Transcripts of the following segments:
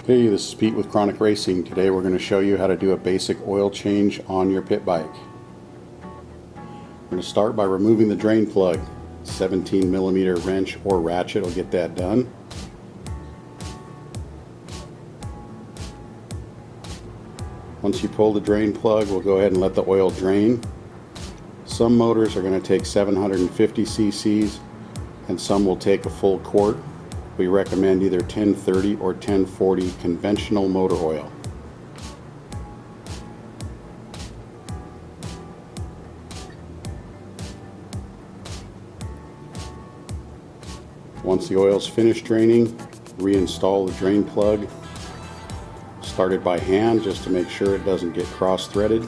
Hey, this is Pete with Kronik Racing. Today we're going to show you how to do a basic oil change on your pit bike. We're going to start by removing the drain plug. 17mm wrench or ratchet will get that done. Once you pull the drain plug, we'll go ahead and let the oil drain. Some motors are going to take 750 cc's and some will take a full quart. We recommend either 1030 or 1040 conventional motor oil. Once the oil is finished draining, reinstall the drain plug. Start it by hand just to make sure it doesn't get cross-threaded.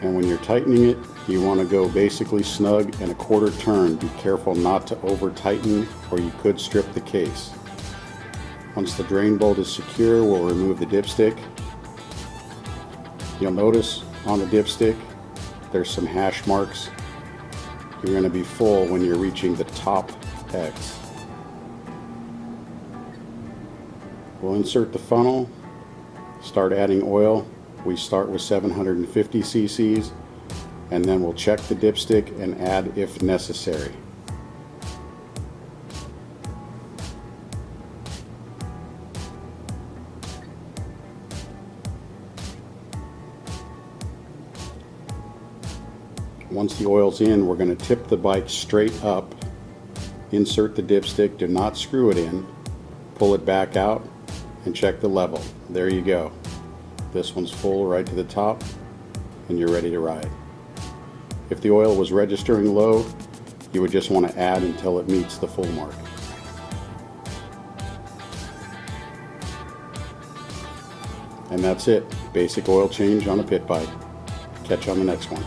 And when you're tightening it, you want to go basically snug and a quarter turn. Be careful not to over tighten or you could strip the case. Once the drain bolt is secure, we'll remove the dipstick. You'll notice on the dipstick there's some hash marks. You're going to be full when you're reaching the top X. We'll insert the funnel, start adding oil. We start with 750 cc's and then we'll check the dipstick and add if necessary. Once the oil's in, we're going to tip the bike straight up, insert the dipstick, do not screw it in, pull it back out and check the level. There you go. This one's full right to the top and you're ready to ride. If the oil was registering low, you would just want to add until it meets the full mark. And that's it. Basic oil change on a pit bike. Catch you on the next one.